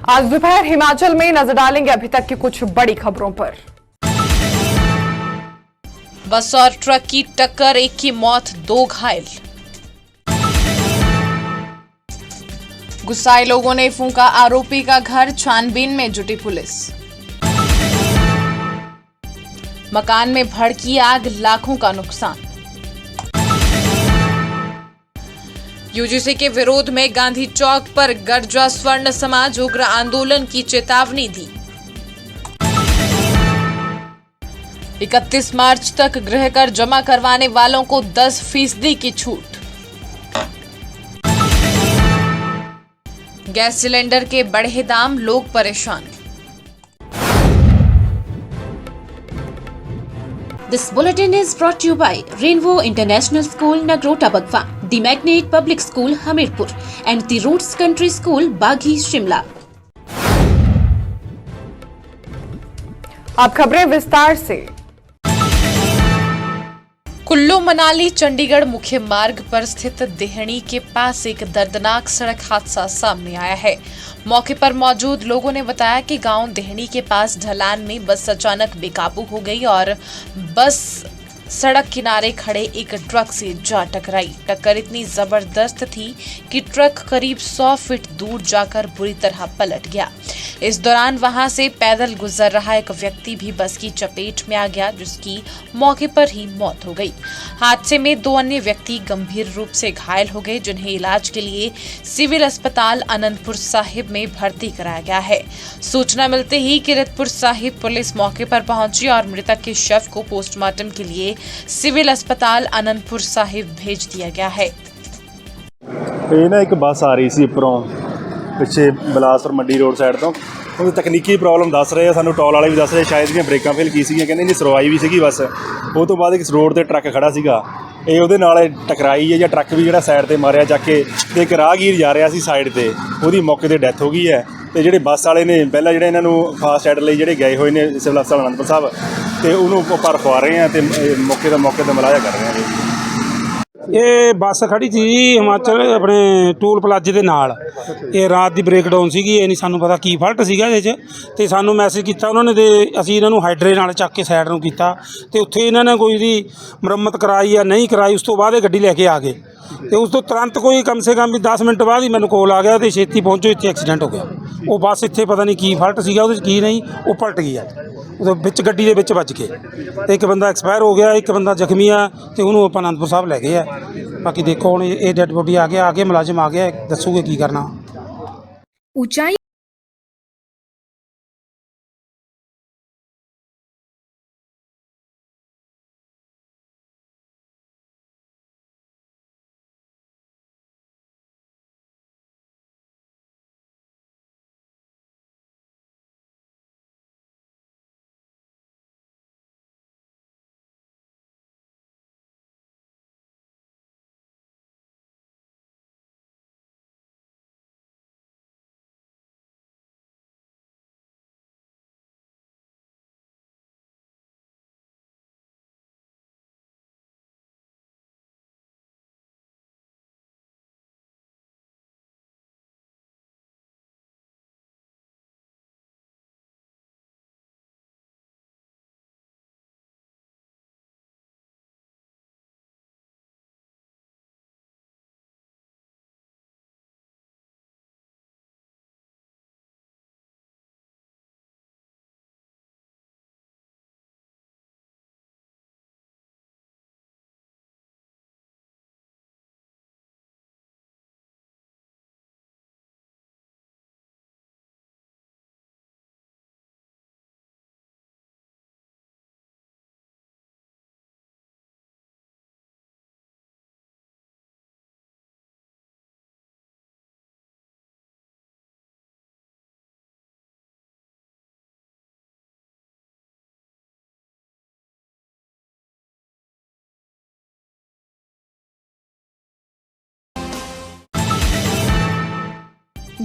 आज दोपहर हिमाचल में नजर डालेंगे अभी तक की कुछ बड़ी खबरों पर। बस और ट्रक की टक्कर, एक की मौत, 2 घायल। गुस्साए लोगों ने फूंका आरोपी का घर, छानबीन में जुटी पुलिस। मकान में भड़की आग, लाखों का नुकसान। यूजीसी के विरोध में गांधी चौक पर गर्जा स्वर्ण समाज, उग्र आंदोलन की चेतावनी दी। 31 मार्च तक गृह कर जमा करवाने वालों को 10% की छूट। गैस सिलेंडर के बढ़े दाम, लोग परेशान। This bulletin is brought to you by Rainbow International School, Nagrota Bagwa, The Magnet Public School, Hamirpur, and the Roots Country School, Baghi, Shimla. अब खबरें विस्तार से। कुल्लू मनाली चंडीगढ़ मुख्य मार्ग पर स्थित देहणी के पास एक दर्दनाक सड़क हादसा सामने आया है। मौके पर मौजूद लोगों ने बताया कि गांव देहणी के पास ढलान में बस अचानक बेकाबू हो गई और बस सड़क किनारे खड़े एक ट्रक से जा टकराई। टक्कर इतनी जबरदस्त थी कि ट्रक करीब 100 फीट दूर जाकर बुरी तरह पलट गया। इस दौरान वहां से पैदल गुजर रहा एक व्यक्ति भी बस की चपेट में आ गया, जिसकी मौके पर ही मौत हो गई। हादसे में 2 अन्य व्यक्ति गंभीर रूप से घायल हो गए, जिन्हें इलाज के लिए सिविल अस्पताल आनंदपुर साहिब में भर्ती कराया गया है। सूचना मिलते ही किरतपुर साहिब पुलिस मौके पर पहुंची और मृतक के शव को पोस्टमार्टम के लिए सिविल अस्पताल आनंदपुर साहिब भेज दिया गया है। एक बस आ रही सी उपरों पिछे बिलासपुर मंडी रोड साइड तो ਉਹ ਤਕਨੀਕੀ ਪ੍ਰੋਬਲਮ ਦੱਸ ਰਹੇ ਆ ਸਾਨੂੰ, ਟੋਲ ਵਾਲੇ ਵੀ ਦੱਸ ਰਹੇ ਸ਼ਾਇਦ ਦੀਆਂ ਬ੍ਰੇਕਾਂ ਫੇਲ ਕੀ ਸੀਗੀਆਂ, ਕਹਿੰਦੇ ਨਹੀਂ ਸਰਵਾਈ ਵੀ ਸੀਗੀ ਬਸ। ਉਹ ਤੋਂ ਬਾਅਦ ਇੱਕ ਰੋਡ ਤੇ ਟਰੱਕ ਖੜਾ ਸੀਗਾ, ਇਹ ਉਹਦੇ ਨਾਲ ਟਕਰਾਈ ਹੈ ਜਾਂ ਟਰੱਕ ਵੀ ਜਿਹੜਾ ਸਾਈਡ ਤੇ ਮਾਰਿਆ ਜਾ ਕੇ, ਤੇ ਇੱਕ ਰਾਹਗੀਰ ਜਾ ਰਿਹਾ ਸੀ ਸਾਈਡ ਤੇ, ਉਹਦੀ ਮੌਕੇ ਤੇ ਡੈਥ ਹੋ ਗਈ ਹੈ। ਤੇ ਜਿਹੜੇ ਬੱਸ ਵਾਲੇ ਨੇ ਪਹਿਲਾਂ ਜਿਹੜੇ ਇਹਨਾਂ ਨੂੰ ਫਾਸਟ ਐਡ ਲਈ ਜਿਹੜੇ ਗਏ ਹੋਏ ਨੇ ਸਿਵਲ ਹਸਪਤਾਲ ਅਨੰਦਪੁਰ ਸਾਹਿਬ, ਤੇ ਉਹਨੂੰ ਆਪਾਂ ਰਖਵਾ ਰਹੇ ਹਾਂ ਤੇ ਮੌਕੇ ਤੇ ਮਲਾਜਾ ਕਰ ਰਹੇ ਹਾਂ। ਇਹ ਬੱਸ ਖੜੀ ਸੀ ਹਿਮਾਚਲ ਆਪਣੇ ਟੂਲ ਪਲਾਜ਼ੇ ਦੇ ਨਾਲ। ਇਹ ਰਾਤ ਦੀ ਬ੍ਰੇਕਡਾਊਨ ਸੀਗੀ, ਇਹ ਨਹੀਂ ਸਾਨੂੰ ਪਤਾ ਕੀ ਫਾਲਟ ਸੀਗਾ ਇਹਦੇ 'ਚ, ਤੇ ਸਾਨੂੰ ਮੈਸੇਜ ਕੀਤਾ ਉਹਨਾਂ ਨੇ ਤੇ ਅਸੀਂ ਇਹਨਾਂ ਨੂੰ ਹਾਈਡਰੇ ਨਾਲ ਚੱਕ ਕੇ ਸਾਈਡ ਨੂੰ ਕੀਤਾ, ਤੇ ਉੱਥੇ ਇਹਨਾਂ ਨੇ ਕੋਈ ਇਹਦੀ ਮੁਰੰਮਤ ਕਰਾਈ ਜਾਂ ਨਹੀਂ ਕਰਾਈ। ਉਸ ਤੋਂ ਬਾਅਦ ਇਹ ਗੱਡੀ ਲੈ ਕੇ ਆ ਗਏ, ਤੇ ਉਸ ਤੋਂ ਤੁਰੰਤ ਕੋਈ ਕਮ ਸੇ ਕਮ ਵੀ 10 ਮਿੰਟ ਬਾਅਦ ਹੀ ਮੈਨੂੰ ਕੋਲ ਆ ਗਿਆ ਤੇ ਛੇਤੀ ਪਹੁੰਚੋ, ਇੱਥੇ ਐਕਸੀਡੈਂਟ ਹੋ ਗਿਆ। ਉਹ ਬੱਸ ਇੱਥੇ ਪਤਾ ਨਹੀਂ ਕੀ ਫਾਲਟ ਸੀਗਾ ਉਹਦੇ 'ਚ, ਕੀ ਨਹੀਂ, ਉਹ ਪਲਟ ਗਈ ਆ ਉਹਦੇ ਵਿੱਚ, ਗੱਡੀ ਦੇ ਵਿੱਚ ਵੱਜ ਕੇ, ਤੇ ਇੱਕ ਬੰਦਾ ਐਕਸਪਾਇਰ ਹੋ ਗਿਆ, ਇੱਕ ਬੰਦਾ ਜ਼ਖਮੀ ਆ, ਤੇ ਉਹਨੂੰ ਆਪਾਂ ਆਨੰਦਪੁਰ ਸਾਹਿਬ ਲੈ ਗਏ ਆ। ਬਾਕੀ ਦੇਖੋ ਹੁਣ ਇਹ ਡੈਡ ਬੋਡੀ ਆ ਗਿਆ, ਮੁਲਾਜ਼ਮ ਆ ਗਿਆ, ਦੱਸੂਗੇ ਕੀ ਕਰਨਾ। ऊंचाई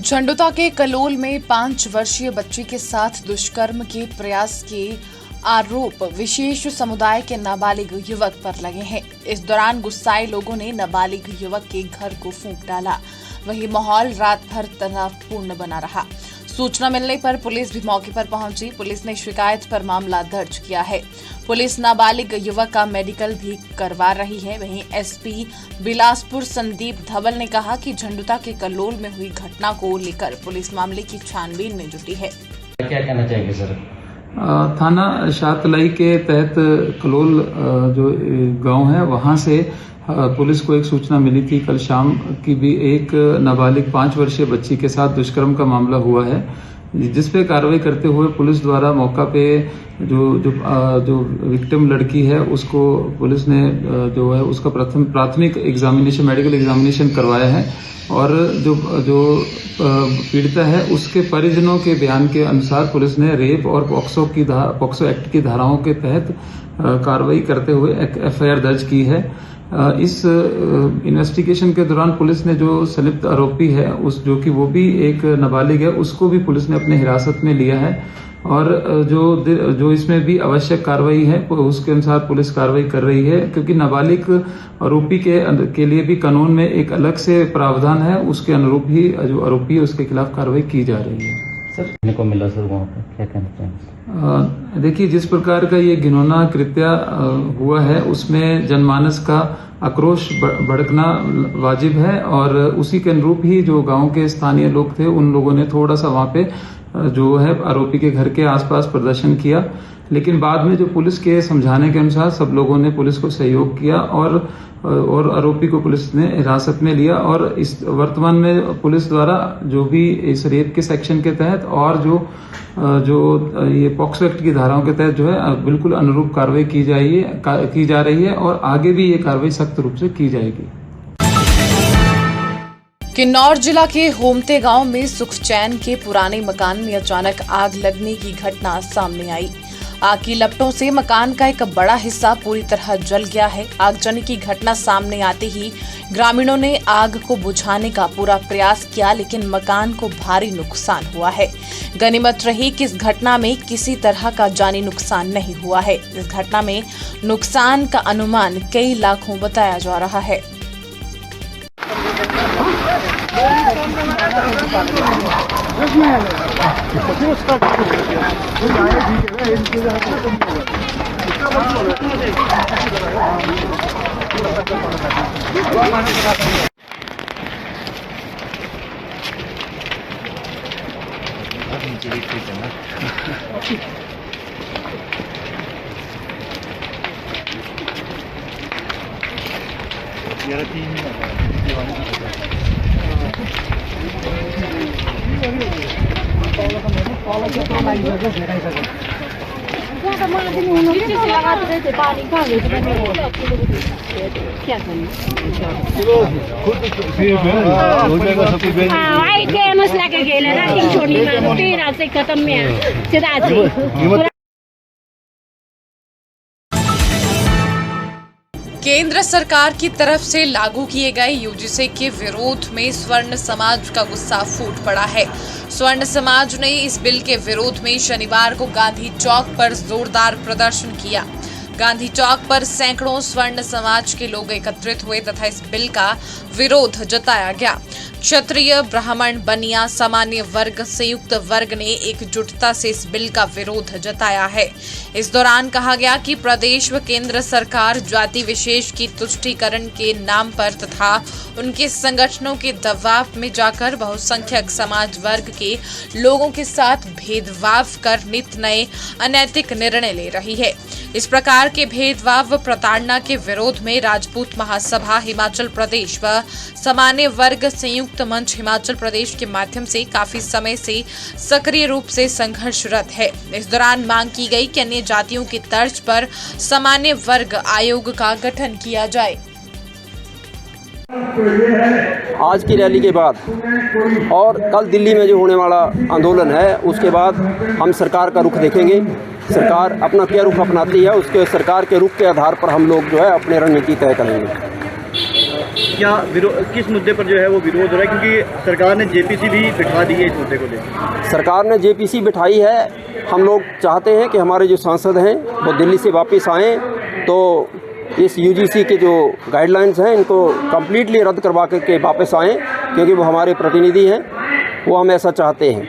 झंडुता के कलोल में 5 वर्षीय बच्ची के साथ दुष्कर्म के प्रयास के आरोप विशेष समुदाय के नाबालिग युवक पर लगे हैं। इस दौरान गुस्साए लोगों ने नाबालिग युवक के घर को फूंक डाला। वहीं माहौल रात भर तनावपूर्ण बना रहा। सूचना मिलने पर पुलिस भी मौके पर पहुंची। पुलिस ने शिकायत पर मामला दर्ज किया है। पुलिस नाबालिग युवक का मेडिकल भी करवा रही है। वहीं एसपी बिलासपुर संदीप धवल ने कहा कि झंडुता के कलोल में हुई घटना को लेकर पुलिस मामले की छानबीन में जुटी है। क्या कहना चाहेंगे सर? थाना शाहतलाई के तहत कलोल जो गांव है वहां से पुलिस को एक सूचना मिली थी कल शाम की भी एक नाबालिग 5 वर्षीय बच्ची के साथ दुष्कर्म का मामला हुआ है, जिस पे कार्रवाई करते हुए पुलिस द्वारा मौका पे जो विक्टिम लड़की है उसको पुलिस ने जो है उसका प्राथमिक एग्जामिनेशन मेडिकल एग्जामिनेशन करवाया है और जो पीड़िता है उसके परिजनों के बयान के अनुसार पुलिस ने रेप और पॉक्सो एक्ट की धाराओं के तहत कार्रवाई करते हुए एफआईआर दर्ज की है। इस इन्वेस्टिगेशन के दौरान पुलिस ने जो संलिप्त आरोपी है जो कि वो भी एक नाबालिग है उसको भी पुलिस ने अपने हिरासत में लिया है और जो इसमें भी आवश्यक कार्रवाई है उसके अनुसार पुलिस कार्रवाई कर रही है, क्योंकि नाबालिग आरोपी के लिए भी कानून में एक अलग से प्रावधान है, उसके अनुरूप ही जो आरोपी है उसके खिलाफ कार्रवाई की जा रही है। सर को मिला सर वहाँ पर क्या कहना चाहेंगे? देखिए, जिस प्रकार का ये घिनौना कृत्य हुआ है उसमें जनमानस का आक्रोश भड़कना वाजिब है और उसी के अनुरूप ही जो गांव के स्थानीय लोग थे उन लोगों ने थोड़ा सा वहां पे जो है आरोपी के घर के आसपास प्रदर्शन किया, लेकिन बाद में जो पुलिस के समझाने के अनुसार सब लोगों ने पुलिस को सहयोग किया और आरोपी को पुलिस ने हिरासत में लिया और इस वर्तमान में पुलिस द्वारा जो भी इस रेप के सेक्शन के तहत और जो ये पॉक्सो एक्ट की धाराओं के तहत जो है बिल्कुल अनुरूप कार्रवाई की जा रही है और आगे भी ये कार्रवाई सख्त रूप से की जाएगी। किन्नौर जिला के होमते गांव में सुखचैन के पुराने मकान में अचानक आग लगने की घटना सामने आई। आग की लपटों से मकान का एक बड़ा हिस्सा पूरी तरह जल गया है। आगजनी की घटना सामने आते ही ग्रामीणों ने आग को बुझाने का पूरा प्रयास किया, लेकिन मकान को भारी नुकसान हुआ है। गनीमत रही कि इस घटना में किसी तरह का जानी नुकसान नहीं हुआ है। इस घटना में नुकसान का अनुमान कई लाखों बताया जा रहा है। केंद्र सरकार की तरफ से लागू किए गए यूजीसी के विरोध में स्वर्ण समाज का गुस्सा फूट पड़ा है। स्वर्ण समाज ने इस बिल के विरोध में शनिवार को गांधी चौक पर जोरदार प्रदर्शन किया। गांधी चौक पर सैकड़ों स्वर्ण समाज के लोग एकत्रित हुए तथा इस बिल का विरोध जताया गया। क्षत्रिय, ब्राह्मण, बनिया, सामान्य वर्ग, संयुक्त वर्ग ने एकजुटता से इस बिल का विरोध जताया है। इस दौरान कहा गया कि प्रदेश व केंद्र सरकार जाति विशेष की तुष्टीकरण के नाम पर तथा उनके संगठनों के दबाव में जाकर बहुसंख्यक समाज वर्ग के लोगों के साथ भेदभाव कर नित नए अनैतिक निर्णय ले रही है। इस प्रकार के भेदभाव व प्रताड़ना के विरोध में राजपूत महासभा हिमाचल प्रदेश व सामान्य वर्ग संयुक्त मंच हिमाचल प्रदेश के माध्यम से काफी समय से सक्रिय रूप से संघर्षरत है। इस दौरान मांग की गई कि अन्य जातियों की तर्ज पर सामान्य वर्ग आयोग का गठन किया जाए। आज की रैली के बाद और कल दिल्ली में जो होने वाला आंदोलन है उसके बाद हम सरकार का रुख देखेंगे। सरकार अपना क्या रुख अपनाती है उसके सरकार के रुख के आधार पर हम लोग जो है अपनी रणनीति तय करेंगे। क्या किस मुद्दे पर जो है वो विरोध हो रहा है, क्योंकि सरकार ने जेपीसी भी बिठा दी है इस मुद्दे को लेकर? सरकार ने जेपीसी बिठाई है। हम लोग चाहते हैं कि हमारे जो सांसद हैं वो दिल्ली से वापस आएँ तो इस यूजीसी के जो गाइडलाइंस हैं इनको कम्प्लीटली रद्द करवा के वापस आएँ, क्योंकि वो हमारे प्रतिनिधि हैं, वो हम ऐसा चाहते हैं।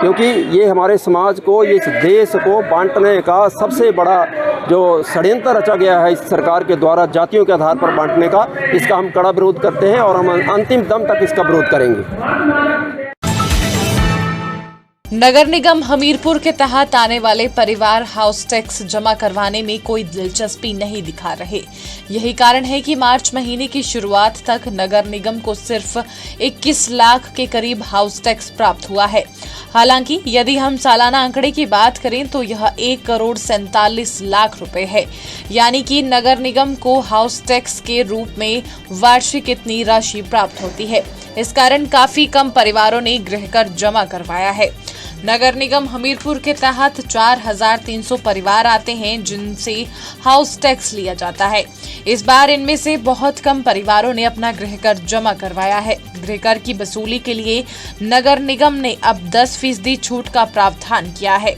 क्योंकि ये हमारे समाज को, इस देश को बांटने का सबसे बड़ा जो षड्यंत्र रचा गया है इस सरकार के द्वारा जातियों के आधार पर बांटने का, इसका हम कड़ा विरोध करते हैं और हम अंतिम दम तक इसका विरोध करेंगे। नगर निगम हमीरपुर के तहत आने वाले परिवार हाउस टैक्स जमा करवाने में कोई दिलचस्पी नहीं दिखा रहे। यही कारण है कि मार्च महीने की शुरुआत तक नगर निगम को सिर्फ 21 लाख के करीब हाउस टैक्स प्राप्त हुआ है। हालांकि यदि हम सालाना आंकड़े की बात करें तो यह 1,47,00,000 रुपए है, यानी कि नगर निगम को हाउस टैक्स के रूप में वार्षिक इतनी राशि प्राप्त होती है। इस कारण काफी कम परिवारों ने गृहकर जमा करवाया है। नगर निगम हमीरपुर के तहत 4,300 परिवार आते हैं जिनसे हाउस टैक्स लिया जाता है। इस बार इनमें से बहुत कम परिवारों ने अपना गृहकर जमा करवाया है। गृहकर की वसूली के लिए नगर निगम ने अब 10% छूट का प्रावधान किया है।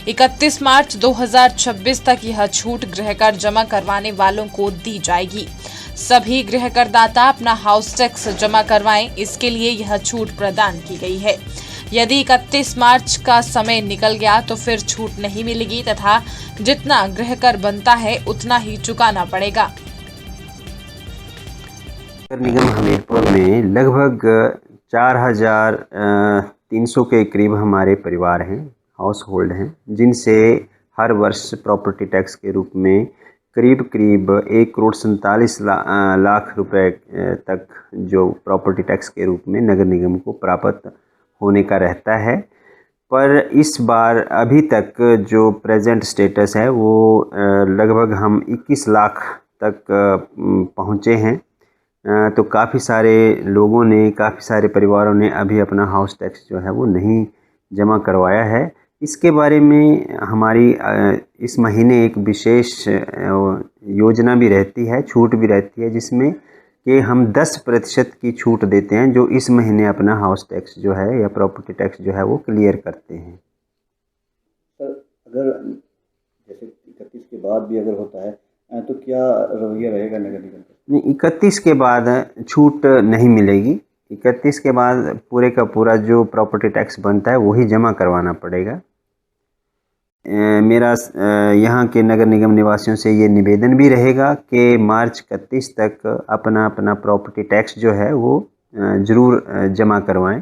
31 मार्च 2026 तक यह छूट गृहकर जमा करवाने वालों को दी जाएगी। सभी गृहकरदाता अपना हाउस टैक्स जमा करवाएं, इसके लिए यह छूट प्रदान की गई है। यदि 31 मार्च का समय निकल गया तो फिर छूट नहीं मिलेगी तथा जितना गृहकर बनता है उतना ही चुकाना पड़ेगा। नगर निगम हमीरपुर में लगभग 4,300 के करीब हमारे परिवार हैं, हाउस होल्ड हैं, जिनसे हर वर्ष प्रॉपर्टी टैक्स के रूप में करीब 1,47,00,000 रुपए तक जो प्रॉपर्टी टैक्स के रूप में नगर निगम को प्राप्त होने का रहता है। पर इस बार अभी तक जो प्रेजेंट स्टेटस है वो लगभग हम 21 लाख तक पहुँचे हैं। तो काफ़ी सारे लोगों ने, काफ़ी सारे परिवारों ने अभी अपना हाउस टैक्स जो है वो नहीं जमा करवाया है। इसके बारे में हमारी इस महीने एक विशेष योजना भी रहती है, छूट भी रहती है, जिसमें कि हम 10% की छूट देते हैं जो इस महीने अपना हाउस टैक्स जो है या प्रॉपर्टी टैक्स जो है वो क्लियर करते हैं। सर, अगर जैसे 31 के बाद भी अगर होता है तो क्या रवैया रहेगा नगर निगम का? नहीं, 31 के बाद छूट नहीं मिलेगी। 31 के बाद पूरे का पूरा जो प्रॉपर्टी टैक्स बनता है वही जमा करवाना पड़ेगा। मेरा यहाँ के नगर निगम निवासियों से ये निवेदन भी रहेगा कि मार्च 31 तक अपना अपना प्रॉपर्टी टैक्स जो है वो ज़रूर जमा करवाएं।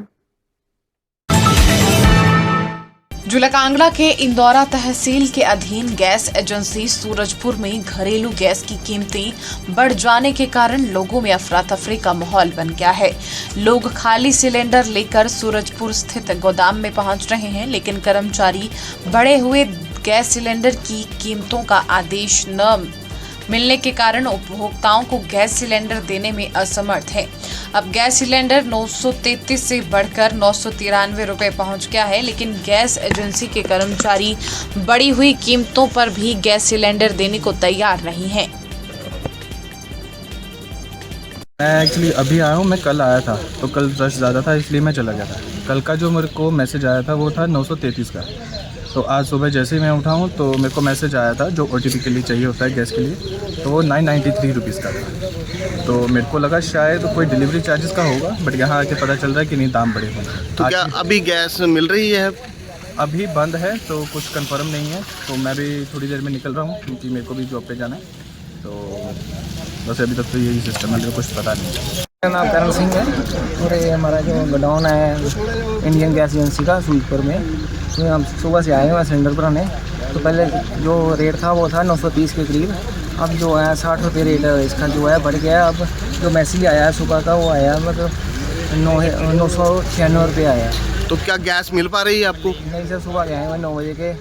जुलकांगड़ा के इंदौरा तहसील के अधीन गैस एजेंसी सूरजपुर में घरेलू गैस की कीमतें बढ़ जाने के कारण लोगों में अफरा तफरी का माहौल बन गया है। लोग खाली सिलेंडर लेकर सूरजपुर स्थित गोदाम में पहुंच रहे हैं, लेकिन कर्मचारी बढ़े हुए गैस सिलेंडर की कीमतों का आदेश न मिलने के कारण उपभोक्ताओं को गैस सिलेंडर देने में असमर्थ है। अब गैस सिलेंडर 933 से बढ़कर 993 रुपए पहुंच गया है, लेकिन गैस एजेंसी के कर्मचारी बढ़ी हुई कीमतों पर भी गैस सिलेंडर देने को तैयार नहीं हैं। मैं एक्चुअली अभी आया हूँ। मैं कल आया था तो कल रश ज़्यादा था इसलिए मैं चला गया था। कल का जो मेरे को मैसेज आया था वो था 933 का। तो आज सुबह जैसे ही मैं उठा हूँ तो मेरे को मैसेज आया था जो OTP के लिए चाहिए होता है गैस के लिए, तो वो 993 रुपीज़ का था। तो मेरे को लगा शायद कोई डिलीवरी चार्जेस का होगा, बट यहाँ आके पता चल रहा है कि नहीं, दाम बढ़े हुए हैं। तो क्या अभी गैस मिल रही है? अभी बंद है तो कुछ कंफर्म नहीं है। तो मैं भी थोड़ी देर में निकल रहा हूँ क्योंकि मेरे को भी जॉब पे जाना है। तो बस अभी तक तो यही सिस्टम है, मेरे को कुछ पता नहीं। मेरा नाम करण सिंह है और ये हमारा जो गोडाउन है इंडियन गैस एजेंसी का सूरजपुर में, तो हम सुबह से आए हैं सिलेंडर भराने। तो पहले जो रेट था वो था 930 के करीब, अब जो है 60 रुपये रेट इसका जो है बढ़ गया। अब जो मैसेज आया है सुबह का वो आया मतलब 996 रुपये आया है। तो क्या गैस मिल पा रही है आपको? नहीं सर, सुबह गए हैं 9 बजे के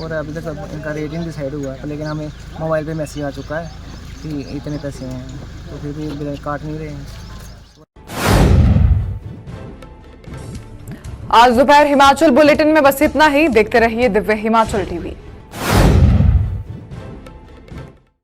और अभी तक इनका रेट नहीं डिसाइड हुआ है, लेकिन हमें मोबाइल पे मैसेज आ चुका है कि इतने पैसे हैं, तो फिर भी काट नहीं रहे हैं। आज दोपहर हिमाचल बुलेटिन में बस इतना ही। देखते रहिए दिव्य हिमाचल टीवी।